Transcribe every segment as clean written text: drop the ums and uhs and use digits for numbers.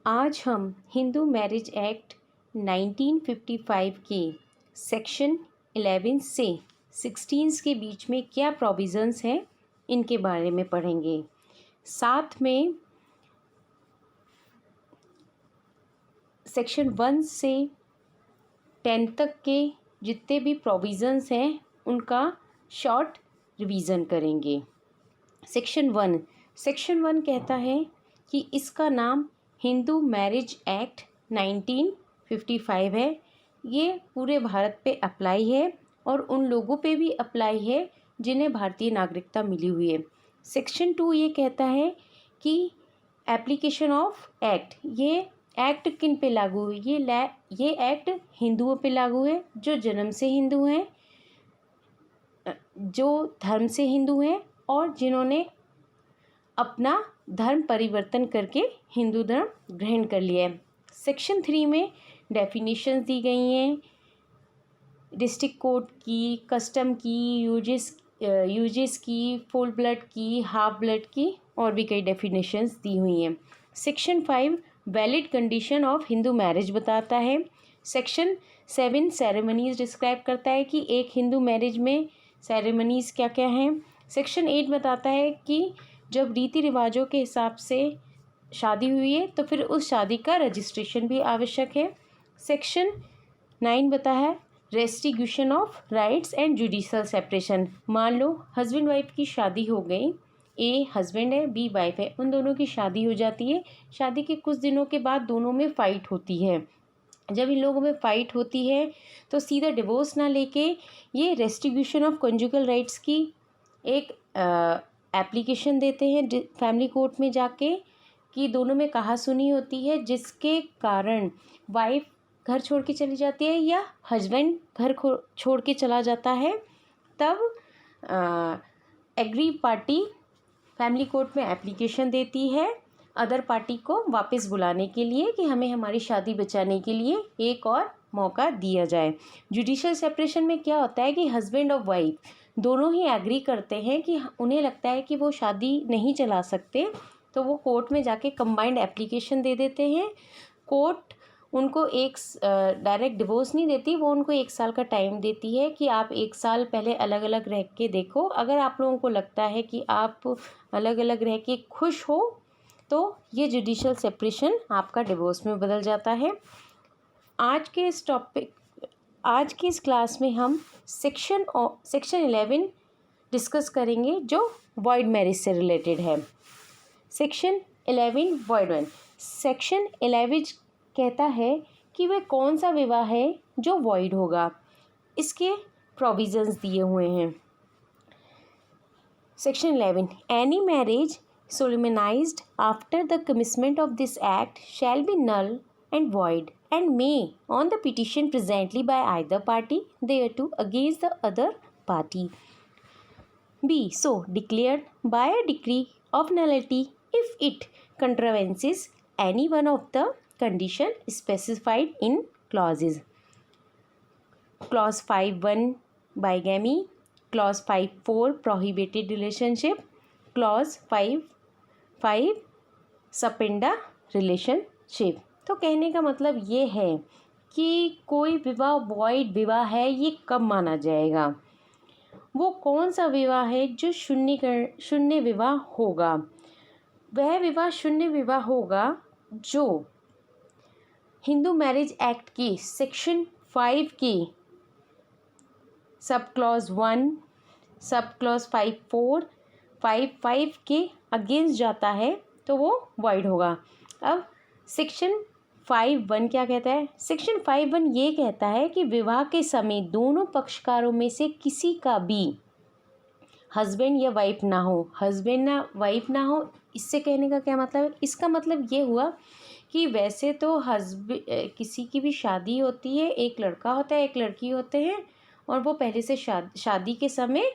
आज हम Hindu marriage act 1955 के सेक्शन 11 से 16 के बीच में क्या प्रोविज़न्स हैं इनके बारे में पढ़ेंगे। साथ में सेक्शन 1 से 10 तक के जितने भी प्रोविज़न्स हैं उनका शॉर्ट रिवीजन करेंगे। सेक्शन 1 कहता है कि इसका नाम हिंदू मैरिज एक्ट 1955 है। ये पूरे भारत पे अप्लाई है और उन लोगों पे भी अप्लाई है जिन्हें भारतीय नागरिकता मिली हुई है। सेक्शन 2 ये कहता है कि एप्लीकेशन ऑफ एक्ट, ये एक्ट किन पे लागू है? ये एक्ट हिंदुओं पे लागू है जो जन्म से हिंदू हैं, जो धर्म से हिंदू हैं और जिन्होंने अपना धर्म परिवर्तन करके हिंदू धर्म ग्रहण कर लिया है। सेक्शन 3 में डेफिनेशंस दी गई हैं डिस्ट्रिक्ट कोर्ट की, कस्टम की, यूजेस की, फुल ब्लड की, हाफ ब्लड की और भी कई डेफिनेशंस दी हुई हैं। Section 5 valid condition of Hindu marriage बताता है। सेक्शन 7 सेरेमनीज डिस्क्राइब करता है कि एक हिंदू मैरिज में सेरेमनीज क्या क्या हैं। सेक्शन 8 बताता है कि जब रीति रिवाजों के हिसाब से शादी हुई है तो फिर उस शादी का रजिस्ट्रेशन भी आवश्यक है। सेक्शन 9 बता है restitution of rights and judicial separation. मान लो हस्बैंड वाइफ की शादी हो गई, ए हस्बैंड है, बी वाइफ है, उन दोनों की शादी हो जाती है। शादी के कुछ दिनों के बाद दोनों में फ़ाइट होती है। जब इन लोगों में फ़ाइट होती है तो सीधा डिवोर्स ना लेके ये रेस्टिट्यूशन ऑफ कंजुगल राइट्स की एक एप्लीकेशन देते हैं फैमिली कोर्ट में जाके कि दोनों में कहा सुनी होती है, जिसके कारण वाइफ घर छोड़ के चली जाती है या हस्बैंड घर छोड़ के चला जाता है। तब एग्री पार्टी फैमिली कोर्ट में एप्लीकेशन देती है अदर पार्टी को वापस बुलाने के लिए कि हमें हमारी शादी बचाने के लिए एक और मौका दिया जाए। जुडिशल सेपरेशन में क्या होता है कि हस्बैंड और वाइफ दोनों ही एग्री करते हैं कि उन्हें लगता है कि वो शादी नहीं चला सकते, तो वो कोर्ट में जाके कंबाइंड एप्लीकेशन दे देते हैं। कोर्ट उनको एक डायरेक्ट डिवोर्स नहीं देती, वो उनको 1 साल का टाइम देती है कि आप 1 साल पहले अलग अलग रह के देखो। अगर आप लोगों को लगता है कि आप अलग अलग रह के खुश हो तो ये जुडिशल सेपरेशन आपका डिवोर्स में बदल जाता है। आज के इस क्लास में हम सेक्शन 11 डिस्कस करेंगे जो वॉइड मैरिज से रिलेटेड है। Section 11 void marriage. सेक्शन 11 कहता है कि वह कौन सा विवाह है जो वॉइड होगा। इसके प्रोविजंस दिए हुए हैं। Section 11 any marriage solemnized after the commencement of this act shall be null and void and may on the petition presently by either party thereto against the other party be so declared by a decree of nullity if it contravenes any one of the condition specified in clauses. Clause 5(1) bigamy, Clause 5(4) prohibited relationship, Clause 5 सपिंडा relationship. तो कहने का मतलब ये है कि कोई विवाह void विवाह है ये कब माना जाएगा। वो कौन सा विवाह है जो शून्य विवाह होगा। वह विवाह शून्य विवाह होगा जो हिंदू मैरिज एक्ट की सेक्शन 5 की सब क्लॉज 1, सब क्लॉज 5(4), 5(5) के अगेंस्ट जाता है तो वो वॉइड होगा। अब सेक्शन 5(1) क्या कहता है? सेक्शन 5(1) ये कहता है कि विवाह के समय दोनों पक्षकारों में से किसी का भी हस्बैंड या वाइफ ना हो। हस्बैंड ना वाइफ ना हो, इससे कहने का क्या मतलब है? इसका मतलब ये हुआ कि वैसे तो किसी की भी शादी होती है, एक लड़का होता है एक लड़की होते हैं और वो पहले से शादी के समय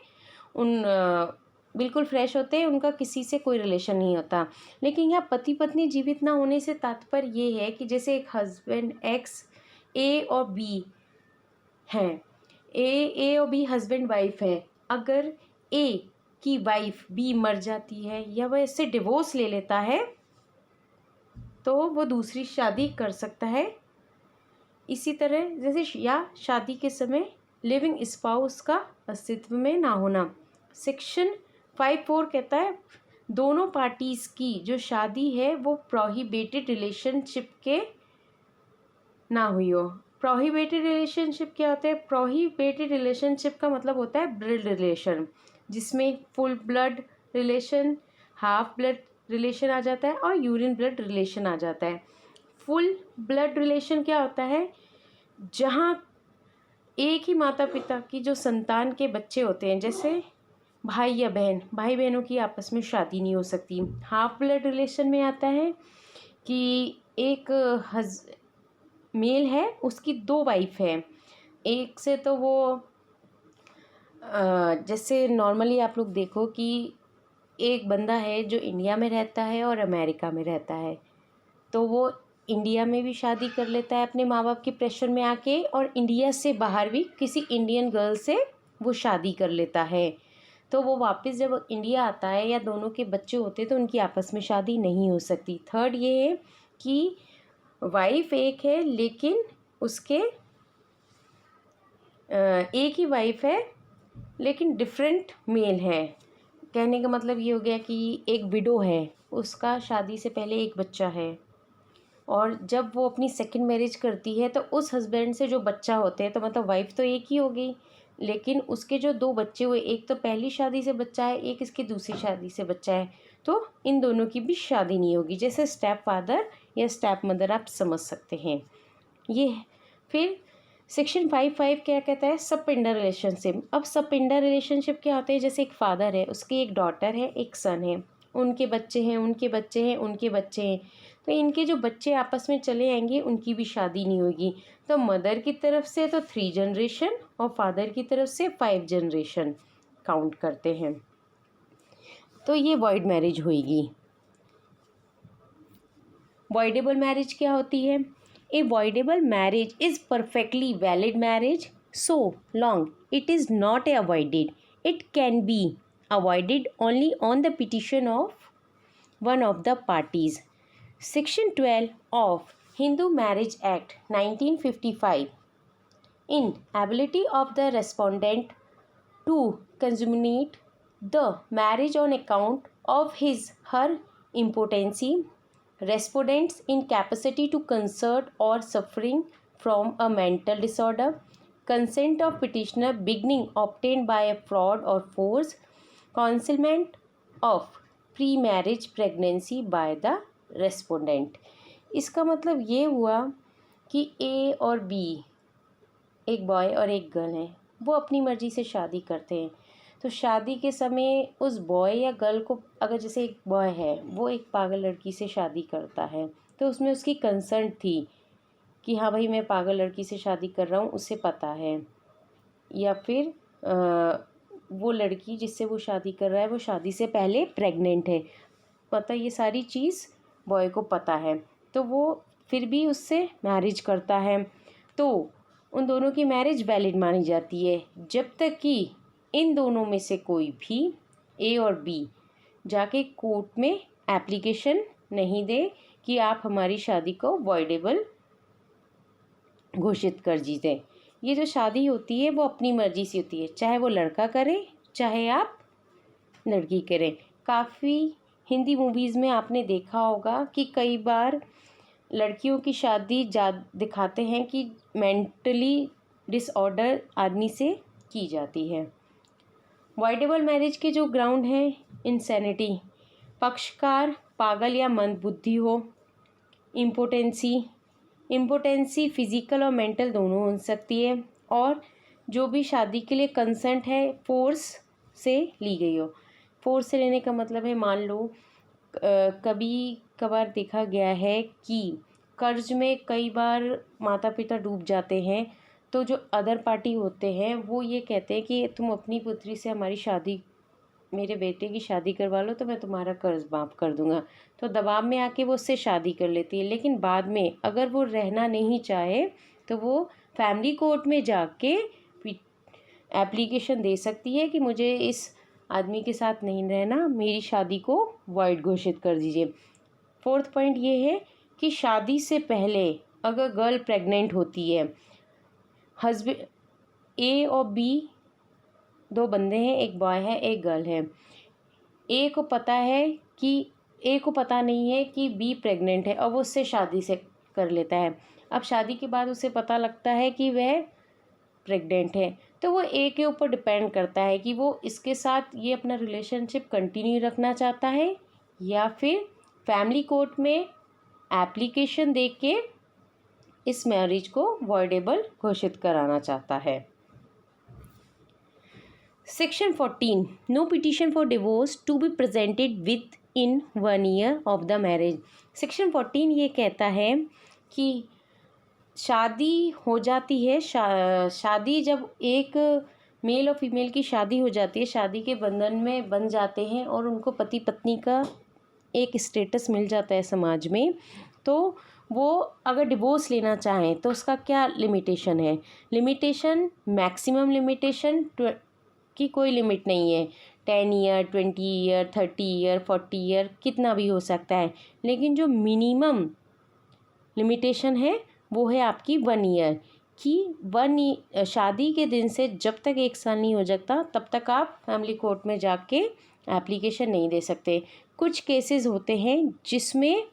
बिल्कुल फ्रेश होते हैं, उनका किसी से कोई रिलेशन नहीं होता। लेकिन यहाँ पति पत्नी जीवित ना होने से तात्पर्य ये है कि जैसे एक हस्बैंड एक्स ए और बी हैं, ए और बी हस्बैंड वाइफ है। अगर ए की वाइफ बी मर जाती है या वह इससे डिवोर्स ले लेता है तो वो दूसरी शादी कर सकता है। इसी तरह जैसे या शादी के समय लिविंग स्पाउस का अस्तित्व में ना होना। सेक्शन 5(4) कहता है दोनों पार्टीज़ की जो शादी है वो प्रोहिबिटेड रिलेशनशिप के ना हुई हो। प्रोहिबिटेड रिलेशनशिप क्या होता है? प्रोहिबिटेड रिलेशनशिप का मतलब होता है ब्लड रिलेशन, जिसमें full blood relation, half blood relation आ जाता है और यूरिन ब्लड रिलेशन आ जाता है। फुल ब्लड रिलेशन क्या होता है? जहाँ एक ही माता पिता की जो संतान के बच्चे होते हैं, जैसे भाई या बहन, भाई बहनों की आपस में शादी नहीं हो सकती। हाफ ब्लड रिलेशन में आता है कि एक मेल है, उसकी 2 वाइफ है। एक से तो वो जैसे नॉर्मली आप लोग देखो कि एक बंदा है जो इंडिया में रहता है और अमेरिका में रहता है, तो वो इंडिया में भी शादी कर लेता है अपने माँ बाप के प्रेशर में आके, और इंडिया से बाहर भी किसी इंडियन गर्ल से वो शादी कर लेता है। तो वो वापस जब इंडिया आता है या दोनों के बच्चे होते हैं तो उनकी आपस में शादी नहीं हो सकती। थर्ड ये है कि वाइफ एक है लेकिन उसके एक ही वाइफ है लेकिन डिफरेंट मेल है। कहने का मतलब ये हो गया कि एक विडो है, उसका शादी से पहले एक बच्चा है, और जब वो अपनी सेकंड मैरिज करती है तो उस हस्बैंड से जो बच्चा होते हैं, तो मतलब वाइफ तो एक ही हो गई, लेकिन उसके जो 2 बच्चे हुए, एक तो पहली शादी से बच्चा है, एक इसकी दूसरी शादी से बच्चा है, तो इन दोनों की भी शादी नहीं होगी। जैसे स्टेप फादर या स्टेप मदर आप समझ सकते हैं ये। फिर सेक्शन 5(5) क्या कहता है? सबपिंडर रिलेशनशिप। अब सबपिंडर रिलेशनशिप क्या होते हैं? जैसे एक फादर है, उसकी एक डॉटर है, एक सन है, उनके बच्चे हैं, उनके बच्चे हैं, उनके बच्चे हैं, तो इनके जो बच्चे आपस में चले आएंगे उनकी भी शादी नहीं होगी। तो मदर की तरफ से तो 3 जनरेशन और फादर की तरफ से 5 जनरेशन काउंट करते हैं, तो ये वॉइड मैरिज होगी। वॉइडेबल मैरिज क्या होती है? A voidable marriage is perfectly valid marriage so long it is not avoided. It can be avoided only on the petition of one of the parties. Section 12 of Hindu Marriage Act 1955. Inability of the respondent to consummate the marriage on account of his/her impotency, respondent's incapacity to consent or suffering from a mental disorder, consent of petitioner beginning obtained by a fraud or force, concealment of pre-marriage pregnancy by the respondent। इसका मतलब ये हुआ कि ए और B, एक boy और एक girl है, वो अपनी मर्ज़ी से शादी करते हैं। तो शादी के समय उस बॉय या गर्ल को, अगर जैसे एक बॉय है वो एक पागल लड़की से शादी करता है, तो उसमें उसकी कंसर्न थी कि हाँ भाई मैं पागल लड़की से शादी कर रहा हूँ, उसे पता है, या फिर वो लड़की जिससे वो शादी कर रहा है वो शादी से पहले प्रेग्नेंट है, पता, ये सारी चीज़ बॉय को पता है, तो वो फिर भी उससे मैरिज करता है। तो उन दोनों की मैरिज वैलिड मानी जाती है जब तक कि इन दोनों में से कोई भी, ए और बी, जाके कोर्ट में एप्लीकेशन नहीं दे कि आप हमारी शादी को वॉइडेबल घोषित कर दीजिए। ये जो शादी होती है वो अपनी मर्जी से होती है, चाहे वो लड़का करे चाहे आप लड़की करें। काफ़ी हिंदी मूवीज़ में आपने देखा होगा कि कई बार लड़कियों की शादी दिखाते हैं कि मेंटली डिसऑर्डर आदमी से की जाती है। वॉइडेबल मैरिज के जो ग्राउंड हैं, इंसैनिटी, पक्षकार पागल या मंदबुद्धि हो, इम्पोटेंसी फिजिकल और मेंटल दोनों हो सकती है, और जो भी शादी के लिए कंसेंट है फोर्स से ली गई हो। फोर्स से लेने का मतलब है, मान लो कभी कभार देखा गया है कि कर्ज में कई बार माता पिता डूब जाते हैं, तो जो अदर पार्टी होते हैं वो ये कहते हैं कि तुम अपनी पुत्री से हमारी शादी, मेरे बेटे की शादी करवा लो तो मैं तुम्हारा कर्ज माफ़ कर दूंगा। तो दबाव में आके वो उससे शादी कर लेती है, लेकिन बाद में अगर वो रहना नहीं चाहे तो वो फैमिली कोर्ट में जाके एप्लीकेशन दे सकती है कि मुझे इस आदमी के साथ नहीं रहना, मेरी शादी को वॉइड घोषित कर दीजिए। 4th पॉइंट ये है कि शादी से पहले अगर गर्ल प्रेग्नेंट होती है, हस्बैंड ए और बी दो बंदे हैं, एक बॉय है एक गर्ल है, ए को पता नहीं है कि बी प्रेग्नेंट है और वो उससे शादी से कर लेता है। अब शादी के बाद उसे पता लगता है कि वह प्रेग्नेंट है, तो वो ए के ऊपर डिपेंड करता है कि वो इसके साथ ये अपना रिलेशनशिप कंटिन्यू रखना चाहता है या फिर फैमिली कोर्ट में एप्लीकेशन दे के इस मैरिज को वॉइडेबल घोषित कराना चाहता है। Section 14, no petition for divorce to be presented within 1 year of the marriage. Section 14 ये कहता है कि शादी हो जाती है, शादी जब एक मेल और फीमेल की शादी हो जाती है, शादी के बंधन में बन जाते हैं और उनको पति पत्नी का एक स्टेटस मिल जाता है समाज में, तो वो अगर डिवोर्स लेना चाहें तो उसका क्या लिमिटेशन है। लिमिटेशन, मैक्सिमम लिमिटेशन की कोई लिमिट नहीं है, 10 ईयर, 20 ईयर, 30 ईयर, 40 ईयर, कितना भी हो सकता है। लेकिन जो मिनिमम लिमिटेशन है वो है आपकी 1 ईयर कि शादी के दिन से जब तक 1 साल नहीं हो जाता तब तक आप फैमिली कोर्ट में जाके एप्लीकेशन नहीं दे सकते। कुछ केसेस होते हैं जिसमें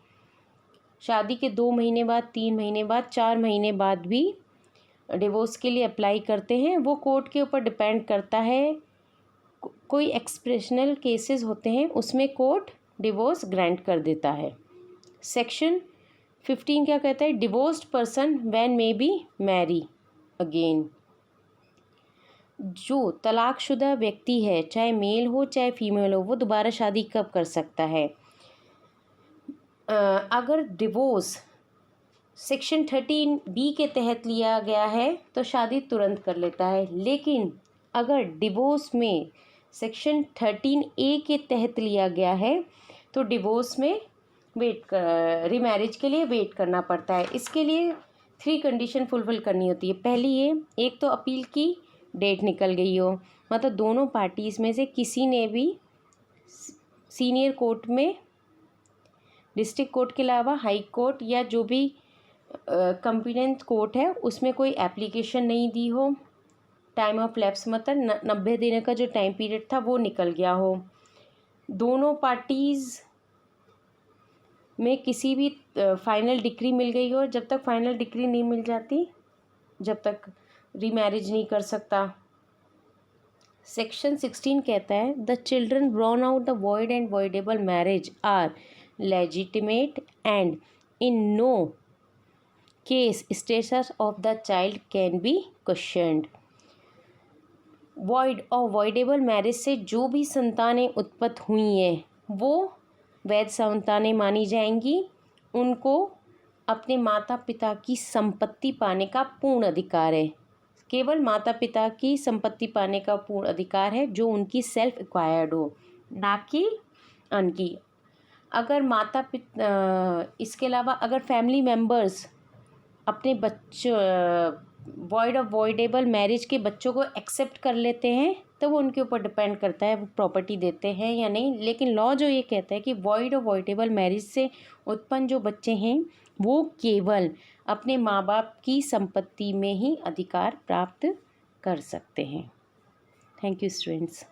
शादी के 2 महीने बाद, 3 महीने बाद, 4 महीने बाद भी डिवोर्स के लिए अप्लाई करते हैं। वो कोर्ट के ऊपर डिपेंड करता है। कोई एक्सेप्शनल केसेस होते हैं उसमें कोर्ट डिवोर्स ग्रांट कर देता है। सेक्शन 15 क्या कहता है, divorced person when may be Mary again. जो तलाकशुदा व्यक्ति है, चाहे मेल हो चाहे फीमेल हो, वो दोबारा शादी कब कर सकता है। अगर डिवोर्स सेक्शन 13B के तहत लिया गया है तो शादी तुरंत कर लेता है, लेकिन अगर डिवोर्स में सेक्शन 13A के तहत लिया गया है तो डिवोर्स में रीमैरिज के लिए वेट करना पड़ता है। इसके लिए 3 कंडीशन फुलफिल करनी होती है। पहली ये, एक तो अपील की डेट निकल गई हो, मतलब दोनों पार्टीज़ में से किसी ने भी सीनियर कोर्ट में, डिस्ट्रिक्ट कोर्ट के अलावा हाई कोर्ट या जो भी कंपिटेंट कोर्ट है उसमें कोई एप्लीकेशन नहीं दी हो। टाइम ऑफ लैप्स मतलब 90 दिन का जो टाइम पीरियड था वो निकल गया हो। दोनों पार्टीज़ में किसी भी फाइनल डिक्री मिल गई हो। जब तक फाइनल डिक्री नहीं मिल जाती जब तक रीमैरिज नहीं कर सकता। सेक्शन 16 कहता है, the children born out the void and voidable marriage are legitimate and in no case status of the child can be questioned. Void और वॉइडेबल मैरिज से जो भी संतानें उत्पन्न हुई हैं वो वैध संतानें मानी जाएंगी। उनको अपने माता पिता की संपत्ति पाने का पूर्ण अधिकार है। केवल माता पिता की संपत्ति पाने का पूर्ण अधिकार है जो उनकी सेल्फ एक्वायर्ड हो, ना कि उनकी। अगर माता पिता इसके अलावा अगर फैमिली मेम्बर्स अपने बच्चों वॉइड और वॉइडेबल मैरिज के बच्चों को एक्सेप्ट कर लेते हैं तो वो उनके ऊपर डिपेंड करता है वो प्रॉपर्टी देते हैं या नहीं। लेकिन लॉ जो ये कहता है कि वॉइड और वॉइडेबल मैरिज से उत्पन्न जो बच्चे हैं वो केवल अपने माँ बाप की संपत्ति में ही अधिकार प्राप्त कर सकते हैं। Thank you students.